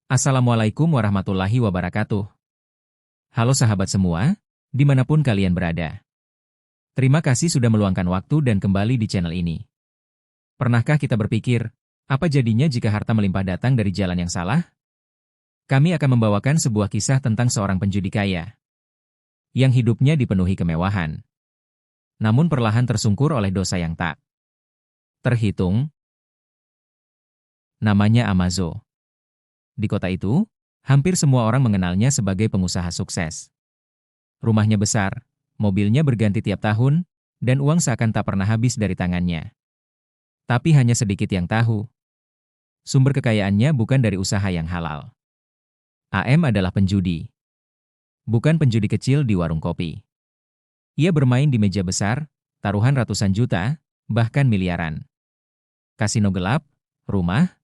Assalamualaikum warahmatullahi wabarakatuh. Halo sahabat semua, dimanapun kalian berada. Terima kasih sudah meluangkan waktu dan kembali di channel ini. Pernahkah kita berpikir, apa jadinya jika harta melimpah datang dari jalan yang salah? Kami akan membawakan sebuah kisah tentang seorang penjudi kaya, yang hidupnya dipenuhi kemewahan. Namun perlahan tersungkur oleh dosa yang tak terhitung. Namanya Amazo. Di kota itu, hampir semua orang mengenalnya sebagai pengusaha sukses. Rumahnya besar, mobilnya berganti tiap tahun, dan uang seakan tak pernah habis dari tangannya. Tapi hanya sedikit yang tahu. Sumber kekayaannya bukan dari usaha yang halal. AM adalah penjudi. Bukan penjudi kecil di warung kopi. Ia bermain di meja besar, taruhan ratusan juta, bahkan miliaran. Kasino gelap, rumah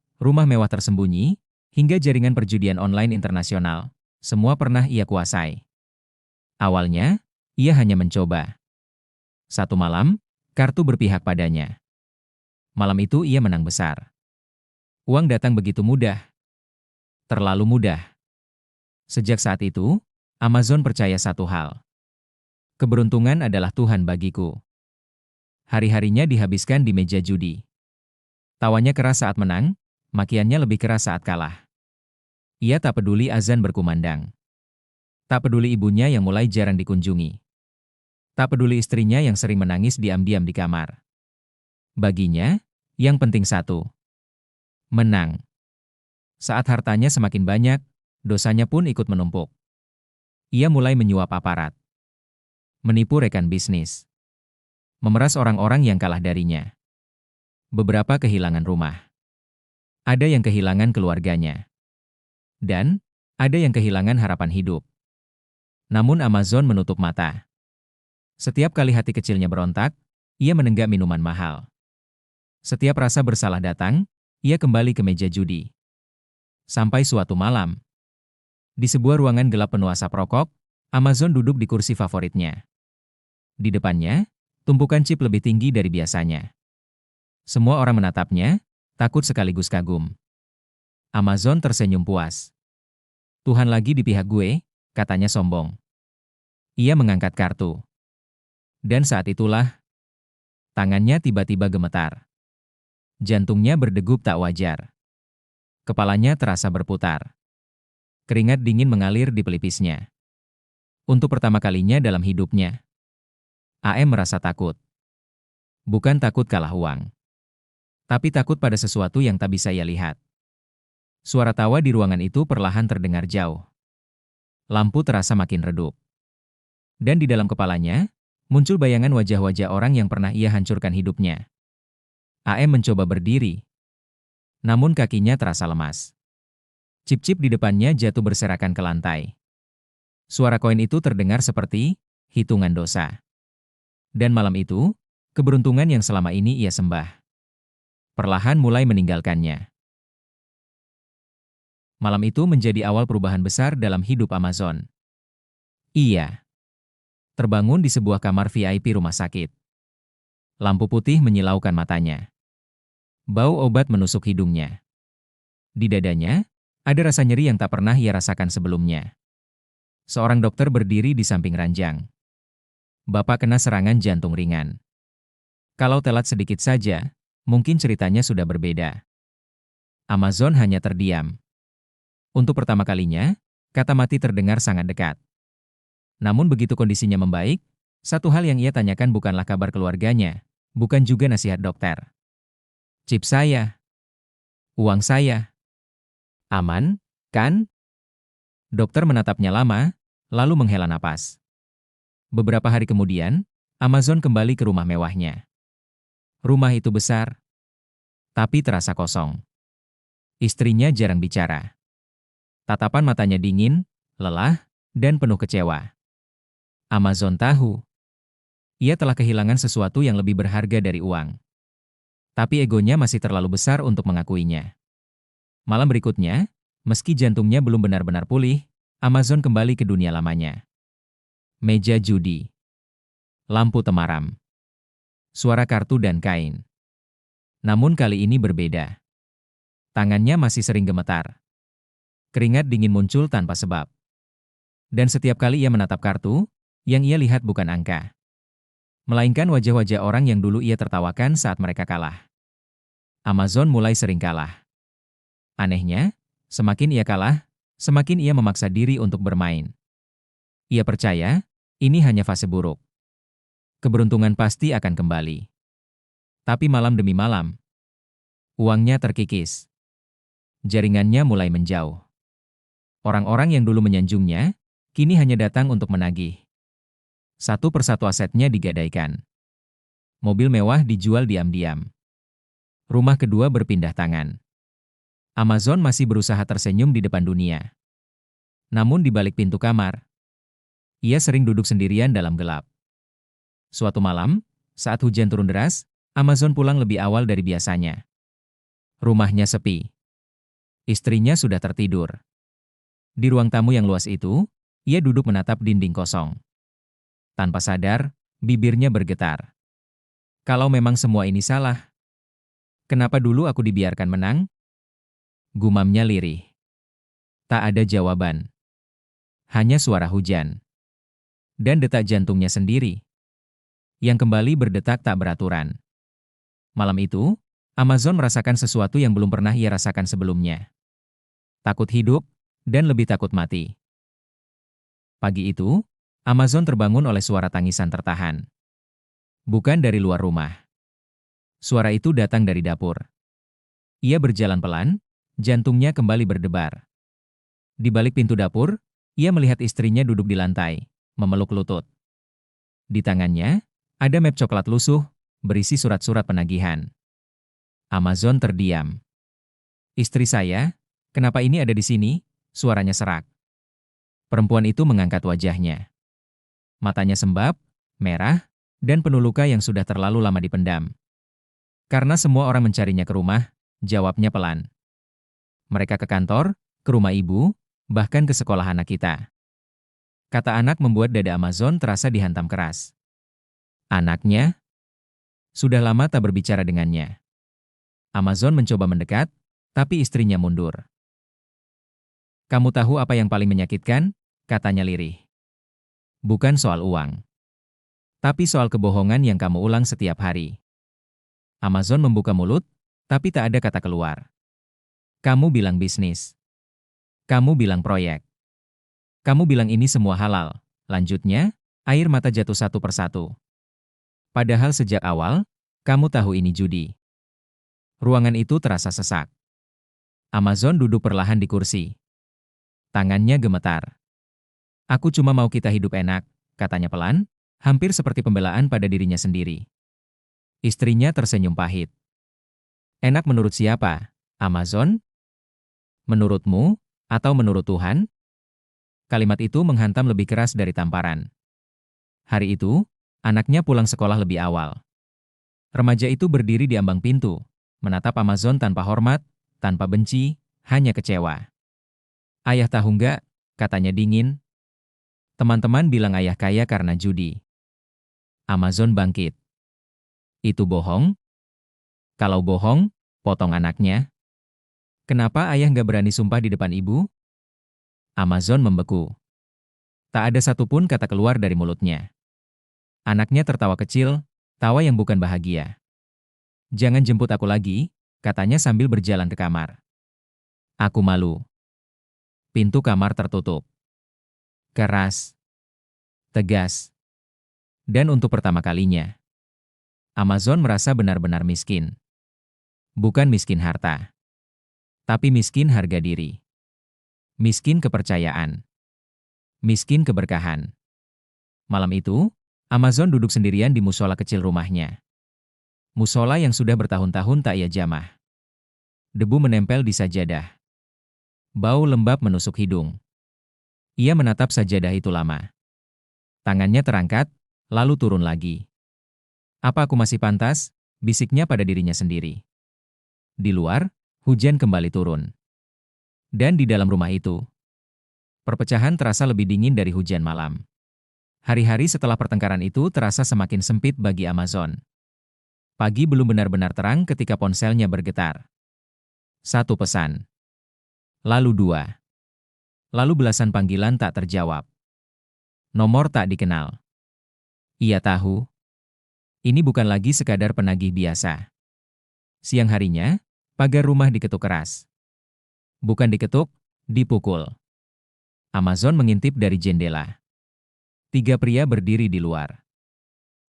mewah tersembunyi, hingga jaringan perjudian online internasional, semua pernah ia kuasai. Awalnya, ia hanya mencoba. Satu malam, kartu berpihak padanya. Malam itu ia menang besar. Uang datang begitu mudah. Terlalu mudah. Sejak saat itu, Amazon percaya satu hal. Keberuntungan adalah Tuhan bagiku. Hari-harinya dihabiskan di meja judi. Tawanya keras saat menang, makiannya lebih keras saat kalah. Ia tak peduli azan berkumandang. Tak peduli ibunya yang mulai jarang dikunjungi. Tak peduli istrinya yang sering menangis diam-diam di kamar. Baginya, yang penting satu. Menang. Saat hartanya semakin banyak, dosanya pun ikut menumpuk. Ia mulai menyuap aparat. Menipu rekan bisnis. Memeras orang-orang yang kalah darinya. Beberapa kehilangan rumah. Ada yang kehilangan keluarganya. Dan, ada yang kehilangan harapan hidup. Namun Amazon menutup mata. Setiap kali hati kecilnya berontak, ia menenggak minuman mahal. Setiap rasa bersalah datang, ia kembali ke meja judi. Sampai suatu malam. Di sebuah ruangan gelap penuh asap rokok, Amazon duduk di kursi favoritnya. Di depannya, tumpukan chip lebih tinggi dari biasanya. Semua orang menatapnya, takut sekaligus kagum. Amazon tersenyum puas. Tuhan lagi di pihak gue, katanya sombong. Ia mengangkat kartu. Dan saat itulah, tangannya tiba-tiba gemetar. Jantungnya berdegup tak wajar. Kepalanya terasa berputar. Keringat dingin mengalir di pelipisnya. Untuk pertama kalinya dalam hidupnya, AM merasa takut. Bukan takut kalah uang. Tapi takut pada sesuatu yang tak bisa ia lihat. Suara tawa di ruangan itu perlahan terdengar jauh. Lampu terasa makin redup. Dan di dalam kepalanya, muncul bayangan wajah-wajah orang yang pernah ia hancurkan hidupnya. AM mencoba berdiri. Namun kakinya terasa lemas. Chip-chip di depannya jatuh berserakan ke lantai. Suara koin itu terdengar seperti hitungan dosa. Dan malam itu, keberuntungan yang selama ini ia sembah perlahan mulai meninggalkannya. Malam itu menjadi awal perubahan besar dalam hidup Amazon. Ia terbangun di sebuah kamar VIP rumah sakit. Lampu putih menyilaukan matanya. Bau obat menusuk hidungnya. Di dadanya, ada rasa nyeri yang tak pernah ia rasakan sebelumnya. Seorang dokter berdiri di samping ranjang. Bapak kena serangan jantung ringan. Kalau telat sedikit saja, mungkin ceritanya sudah berbeda. Amazon hanya terdiam. Untuk pertama kalinya, kata mati terdengar sangat dekat. Namun begitu kondisinya membaik, satu hal yang ia tanyakan bukanlah kabar keluarganya, bukan juga nasihat dokter. Chip saya. Uang saya. Aman, kan? Dokter menatapnya lama, lalu menghela napas. Beberapa hari kemudian, Amazon kembali ke rumah mewahnya. Rumah itu besar, tapi terasa kosong. Istrinya jarang bicara. Tatapan matanya dingin, lelah, dan penuh kecewa. Amazon tahu. Ia telah kehilangan sesuatu yang lebih berharga dari uang. Tapi egonya masih terlalu besar untuk mengakuinya. Malam berikutnya, meski jantungnya belum benar-benar pulih, Amazon kembali ke dunia lamanya. Meja judi. Lampu temaram. Suara kartu dan kain. Namun kali ini berbeda. Tangannya masih sering gemetar. Keringat dingin muncul tanpa sebab. Dan setiap kali ia menatap kartu, yang ia lihat bukan angka, melainkan wajah-wajah orang yang dulu ia tertawakan saat mereka kalah. Amazon mulai sering kalah. Anehnya, semakin ia kalah, semakin ia memaksa diri untuk bermain. Ia percaya, ini hanya fase buruk. Keberuntungan pasti akan kembali. Tapi malam demi malam, uangnya terkikis. Jaringannya mulai menjauh. Orang-orang yang dulu menyanjungnya, kini hanya datang untuk menagih. Satu persatu asetnya digadaikan. Mobil mewah dijual diam-diam. Rumah kedua berpindah tangan. Amazon masih berusaha tersenyum di depan dunia. Namun di balik pintu kamar, ia sering duduk sendirian dalam gelap. Suatu malam, saat hujan turun deras, Amazon pulang lebih awal dari biasanya. Rumahnya sepi. Istrinya sudah tertidur. Di ruang tamu yang luas itu, ia duduk menatap dinding kosong. Tanpa sadar, bibirnya bergetar. Kalau memang semua ini salah, kenapa dulu aku dibiarkan menang? Gumamnya lirih. Tak ada jawaban. Hanya suara hujan. Dan detak jantungnya sendiri, yang kembali berdetak tak beraturan. Malam itu, Amazon merasakan sesuatu yang belum pernah ia rasakan sebelumnya. Takut hidup, dan lebih takut mati. Pagi itu, Amazon terbangun oleh suara tangisan tertahan. Bukan dari luar rumah. Suara itu datang dari dapur. Ia berjalan pelan, jantungnya kembali berdebar. Di balik pintu dapur, ia melihat istrinya duduk di lantai, memeluk lutut. Di tangannya, ada map coklat lusuh, berisi surat-surat penagihan. Amazon terdiam. Istri saya, kenapa ini ada di sini? Suaranya serak. Perempuan itu mengangkat wajahnya. Matanya sembab, merah, dan penuh luka yang sudah terlalu lama dipendam. Karena semua orang mencarinya ke rumah, jawabnya pelan. Mereka ke kantor, ke rumah ibu, bahkan ke sekolah anak kita. Kata anak membuat dada Amazon terasa dihantam keras. Anaknya? Sudah lama tak berbicara dengannya. Amazon mencoba mendekat, tapi istrinya mundur. Kamu tahu apa yang paling menyakitkan? Katanya lirih. Bukan soal uang. Tapi soal kebohongan yang kamu ulang setiap hari. Amazon membuka mulut, tapi tak ada kata keluar. Kamu bilang bisnis. Kamu bilang proyek. Kamu bilang ini semua halal. Lanjutnya, air mata jatuh satu persatu. Padahal sejak awal, kamu tahu ini judi. Ruangan itu terasa sesak. Amazon duduk perlahan di kursi. Tangannya gemetar. Aku cuma mau kita hidup enak, katanya pelan, hampir seperti pembelaan pada dirinya sendiri. Istrinya tersenyum pahit. Enak menurut siapa? Amazon? Menurutmu, atau menurut Tuhan? Kalimat itu menghantam lebih keras dari tamparan. Hari itu, anaknya pulang sekolah lebih awal. Remaja itu berdiri di ambang pintu, menatap Amazon tanpa hormat, tanpa benci, hanya kecewa. Ayah tahu nggak? Katanya dingin. Teman-teman bilang ayah kaya karena judi. Amazon bangkit. Itu bohong? Kalau bohong, potong anaknya. Kenapa ayah nggak berani sumpah di depan ibu? Amazon membeku. Tak ada satupun kata keluar dari mulutnya. Anaknya tertawa kecil, tawa yang bukan bahagia. Jangan jemput aku lagi, katanya sambil berjalan ke kamar. Aku malu. Pintu kamar tertutup. Keras. Tegas. Dan untuk pertama kalinya, Amazon merasa benar-benar miskin. Bukan miskin harta. Tapi miskin harga diri. Miskin kepercayaan. Miskin keberkahan. Malam itu, Amazon duduk sendirian di musola kecil rumahnya. Musola yang sudah bertahun-tahun tak ia jamah. Debu menempel di sajadah. Bau lembab menusuk hidung. Ia menatap sajadah itu lama. Tangannya terangkat, lalu turun lagi. Apa aku masih pantas? Bisiknya pada dirinya sendiri. Di luar, hujan kembali turun. Dan di dalam rumah itu, perpecahan terasa lebih dingin dari hujan malam. Hari-hari setelah pertengkaran itu terasa semakin sempit bagi Amazon. Pagi belum benar-benar terang ketika ponselnya bergetar. Satu pesan. Lalu dua. Lalu belasan panggilan tak terjawab. Nomor tak dikenal. Ia tahu, ini bukan lagi sekadar penagih biasa. Siang harinya, pagar rumah diketuk keras. Bukan diketuk, dipukul. Amazon mengintip dari jendela. 3 pria berdiri di luar.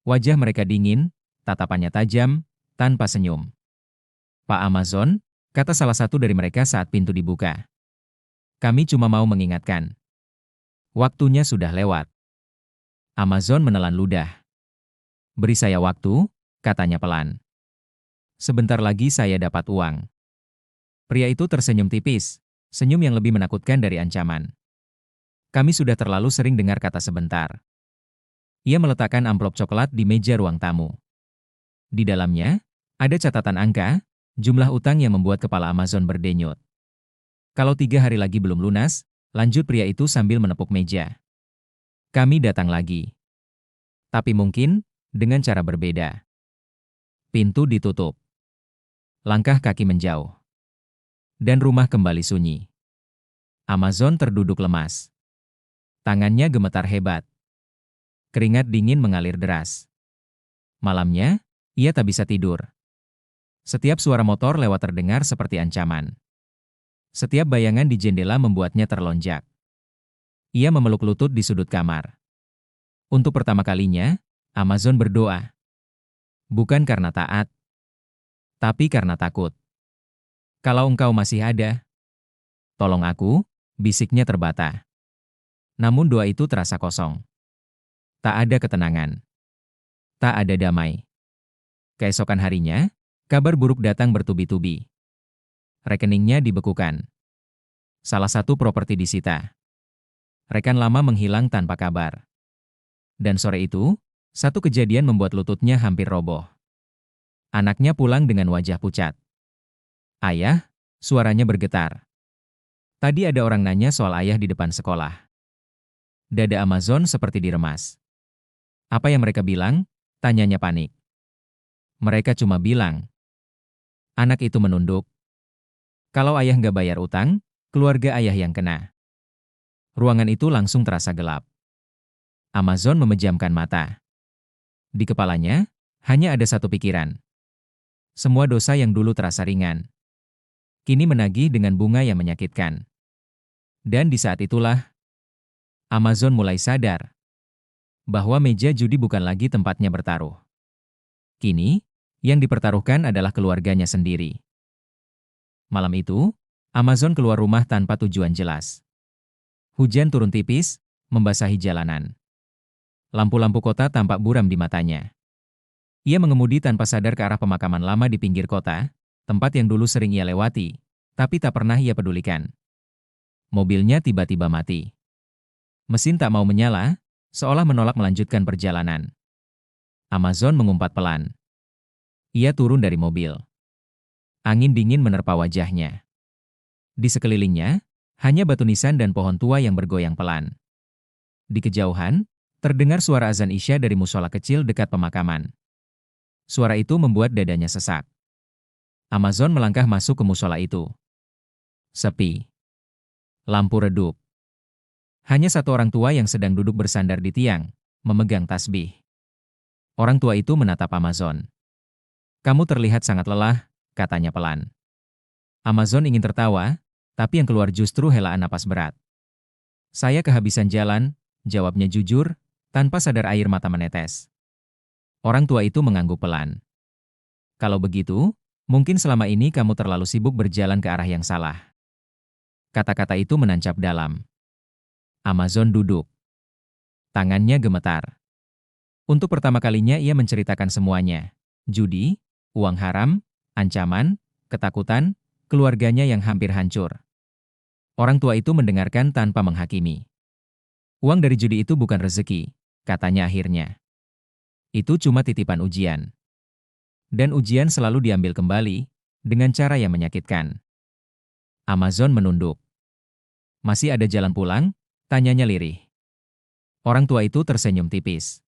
Wajah mereka dingin, tatapannya tajam, tanpa senyum. Pak Amazon, kata salah satu dari mereka saat pintu dibuka. Kami cuma mau mengingatkan. Waktunya sudah lewat. Amazon menelan ludah. Beri saya waktu, katanya pelan. Sebentar lagi saya dapat uang. Pria itu tersenyum tipis, senyum yang lebih menakutkan dari ancaman. Kami sudah terlalu sering dengar kata sebentar. Ia meletakkan amplop coklat di meja ruang tamu. Di dalamnya, ada catatan angka, jumlah utang yang membuat kepala Amazon berdenyut. Kalau 3 hari lagi belum lunas, lanjut pria itu sambil menepuk meja. Kami datang lagi. Tapi mungkin, dengan cara berbeda. Pintu ditutup. Langkah kaki menjauh. Dan rumah kembali sunyi. Amazon terduduk lemas. Tangannya gemetar hebat. Keringat dingin mengalir deras. Malamnya, ia tak bisa tidur. Setiap suara motor lewat terdengar seperti ancaman. Setiap bayangan di jendela membuatnya terlonjak. Ia memeluk lutut di sudut kamar. Untuk pertama kalinya, Amazon berdoa. Bukan karena taat, tapi karena takut. Kalau engkau masih ada, tolong aku, bisiknya terbata. Namun doa itu terasa kosong. Tak ada ketenangan. Tak ada damai. Keesokan harinya, kabar buruk datang bertubi-tubi. Rekeningnya dibekukan. Salah satu properti disita. Rekan lama menghilang tanpa kabar. Dan sore itu, satu kejadian membuat lututnya hampir roboh. Anaknya pulang dengan wajah pucat. Ayah, suaranya bergetar. Tadi ada orang nanya soal ayah di depan sekolah. Dada Amazon seperti diremas. Apa yang mereka bilang? Tanyanya panik. Mereka cuma bilang. Anak itu menunduk. Kalau ayah nggak bayar utang, keluarga ayah yang kena. Ruangan itu langsung terasa gelap. Amazon memejamkan mata. Di kepalanya, hanya ada satu pikiran. Semua dosa yang dulu terasa ringan, kini menagih dengan bunga yang menyakitkan. Dan di saat itulah, Amazon mulai sadar bahwa meja judi bukan lagi tempatnya bertaruh. Kini, yang dipertaruhkan adalah keluarganya sendiri. Malam itu, Amazon keluar rumah tanpa tujuan jelas. Hujan turun tipis, membasahi jalanan. Lampu-lampu kota tampak buram di matanya. Ia mengemudi tanpa sadar ke arah pemakaman lama di pinggir kota, tempat yang dulu sering ia lewati, tapi tak pernah ia pedulikan. Mobilnya tiba-tiba mati. Mesin tak mau menyala, seolah menolak melanjutkan perjalanan. Amazon mengumpat pelan. Ia turun dari mobil. Angin dingin menerpa wajahnya. Di sekelilingnya, hanya batu nisan dan pohon tua yang bergoyang pelan. Di kejauhan, terdengar suara azan Isya dari musola kecil dekat pemakaman. Suara itu membuat dadanya sesak. Amazon melangkah masuk ke musola itu. Sepi. Lampu redup. Hanya satu orang tua yang sedang duduk bersandar di tiang, memegang tasbih. Orang tua itu menatap Amazon. Kamu terlihat sangat lelah, katanya pelan. Amazon ingin tertawa, tapi yang keluar justru helaan napas berat. Saya kehabisan jalan, jawabnya jujur, tanpa sadar air mata menetes. Orang tua itu mengangguk pelan. Kalau begitu, mungkin selama ini kamu terlalu sibuk berjalan ke arah yang salah. Kata-kata itu menancap dalam. Amazon duduk. Tangannya gemetar. Untuk pertama kalinya ia menceritakan semuanya. Judi, uang haram, ancaman, ketakutan, keluarganya yang hampir hancur. Orang tua itu mendengarkan tanpa menghakimi. Uang dari judi itu bukan rezeki, katanya akhirnya. Itu cuma titipan ujian. Dan ujian selalu diambil kembali, dengan cara yang menyakitkan. Amazon menunduk. Masih ada jalan pulang? Tanyanya lirih. Orang tua itu tersenyum tipis.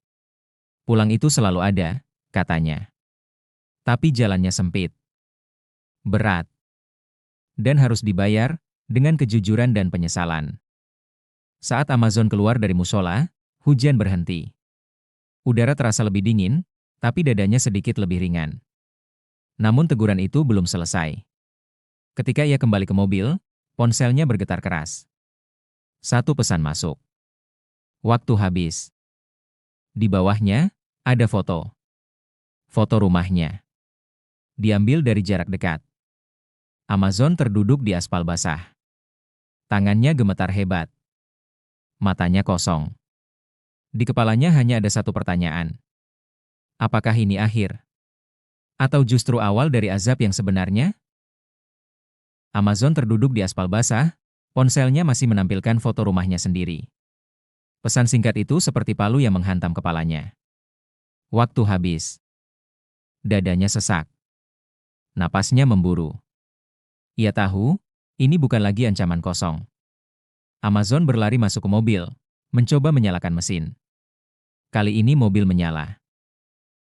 Pulang itu selalu ada, katanya. Tapi jalannya sempit. Berat. Dan harus dibayar, dengan kejujuran dan penyesalan. Saat Amazon keluar dari musola, hujan berhenti. Udara terasa lebih dingin, tapi dadanya sedikit lebih ringan. Namun teguran itu belum selesai. Ketika ia kembali ke mobil, ponselnya bergetar keras. Satu pesan masuk. Waktu habis. Di bawahnya, ada foto. Foto rumahnya. Diambil dari jarak dekat. Amazon terduduk di aspal basah. Tangannya gemetar hebat. Matanya kosong. Di kepalanya hanya ada satu pertanyaan. Apakah ini akhir? Atau justru awal dari azab yang sebenarnya? Amazon terduduk di aspal basah, ponselnya masih menampilkan foto rumahnya sendiri. Pesan singkat itu seperti palu yang menghantam kepalanya. Waktu habis. Dadanya sesak. Napasnya memburu. Ia tahu, ini bukan lagi ancaman kosong. Amazon berlari masuk ke mobil, mencoba menyalakan mesin. Kali ini mobil menyala.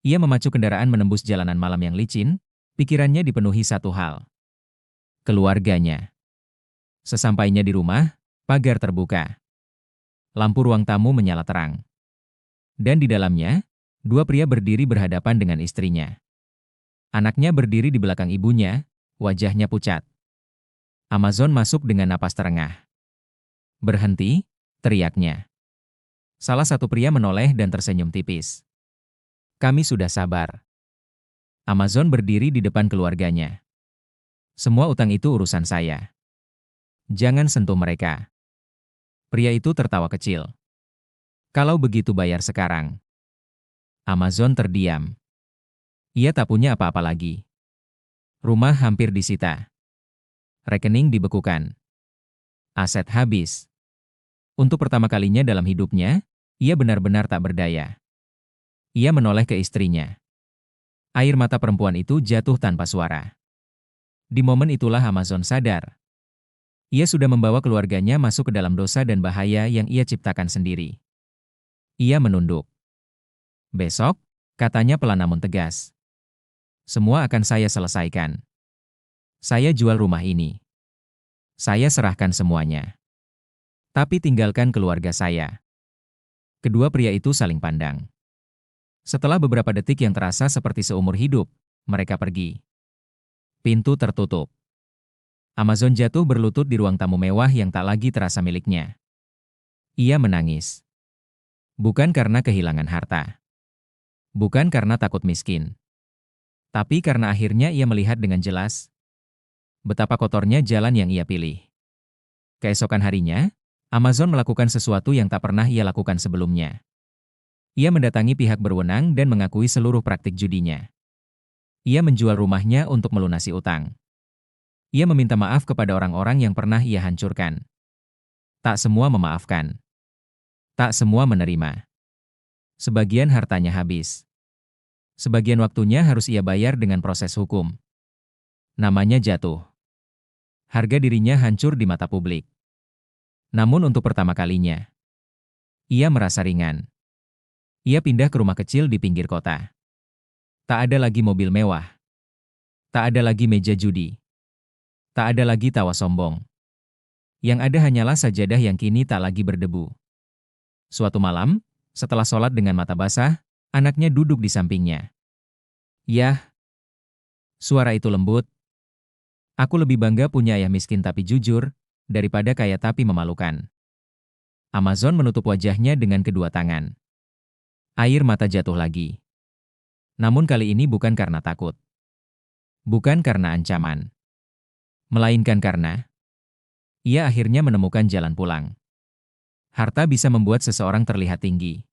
Ia memacu kendaraan menembus jalanan malam yang licin, pikirannya dipenuhi satu hal. Keluarganya. Sesampainya di rumah, pagar terbuka. Lampu ruang tamu menyala terang. Dan di dalamnya, dua pria berdiri berhadapan dengan istrinya. Anaknya berdiri di belakang ibunya, wajahnya pucat. Amazon masuk dengan napas terengah. Berhenti, teriaknya. Salah satu pria menoleh dan tersenyum tipis. Kami sudah sabar. Amazon berdiri di depan keluarganya. Semua utang itu urusan saya. Jangan sentuh mereka. Pria itu tertawa kecil. Kalau begitu bayar sekarang. Amazon terdiam. Ia tak punya apa-apa lagi. Rumah hampir disita. Rekening dibekukan. Aset habis. Untuk pertama kalinya dalam hidupnya, ia benar-benar tak berdaya. Ia menoleh ke istrinya. Air mata perempuan itu jatuh tanpa suara. Di momen itulah Amazon sadar. Ia sudah membawa keluarganya masuk ke dalam dosa dan bahaya yang ia ciptakan sendiri. Ia menunduk. Besok, katanya pelan namun tegas. Semua akan saya selesaikan. Saya jual rumah ini. Saya serahkan semuanya. Tapi tinggalkan keluarga saya. Kedua pria itu saling pandang. Setelah beberapa detik yang terasa seperti seumur hidup, mereka pergi. Pintu tertutup. Amazon jatuh berlutut di ruang tamu mewah yang tak lagi terasa miliknya. Ia menangis. Bukan karena kehilangan harta. Bukan karena takut miskin. Tapi karena akhirnya ia melihat dengan jelas betapa kotornya jalan yang ia pilih. Keesokan harinya, Amazon melakukan sesuatu yang tak pernah ia lakukan sebelumnya. Ia mendatangi pihak berwenang dan mengakui seluruh praktik judinya. Ia menjual rumahnya untuk melunasi utang. Ia meminta maaf kepada orang-orang yang pernah ia hancurkan. Tak semua memaafkan. Tak semua menerima. Sebagian hartanya habis. Sebagian waktunya harus ia bayar dengan proses hukum. Namanya jatuh. Harga dirinya hancur di mata publik. Namun untuk pertama kalinya, ia merasa ringan. Ia pindah ke rumah kecil di pinggir kota. Tak ada lagi mobil mewah. Tak ada lagi meja judi. Tak ada lagi tawa sombong. Yang ada hanyalah sajadah yang kini tak lagi berdebu. Suatu malam, setelah sholat dengan mata basah, anaknya duduk di sampingnya. Yah, suara itu lembut. Aku lebih bangga punya ayah miskin tapi jujur, daripada kaya tapi memalukan. Amazon menutup wajahnya dengan kedua tangan. Air mata jatuh lagi. Namun kali ini bukan karena takut. Bukan karena ancaman. Melainkan karena ia akhirnya menemukan jalan pulang. Harta bisa membuat seseorang terlihat tinggi.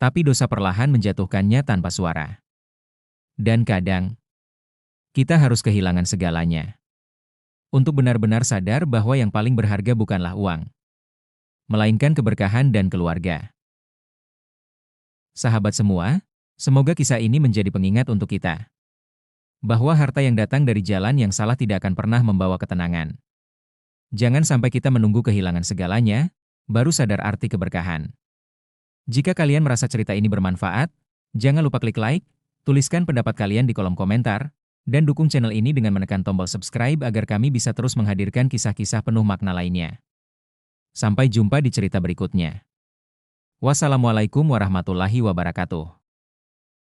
Tapi dosa perlahan menjatuhkannya tanpa suara. Dan kadang, kita harus kehilangan segalanya. Untuk benar-benar sadar bahwa yang paling berharga bukanlah uang. Melainkan keberkahan dan keluarga. Sahabat semua, semoga kisah ini menjadi pengingat untuk kita. Bahwa harta yang datang dari jalan yang salah tidak akan pernah membawa ketenangan. Jangan sampai kita menunggu kehilangan segalanya, baru sadar arti keberkahan. Jika kalian merasa cerita ini bermanfaat, jangan lupa klik like, tuliskan pendapat kalian di kolom komentar, dan dukung channel ini dengan menekan tombol subscribe agar kami bisa terus menghadirkan kisah-kisah penuh makna lainnya. Sampai jumpa di cerita berikutnya. Wassalamualaikum warahmatullahi wabarakatuh.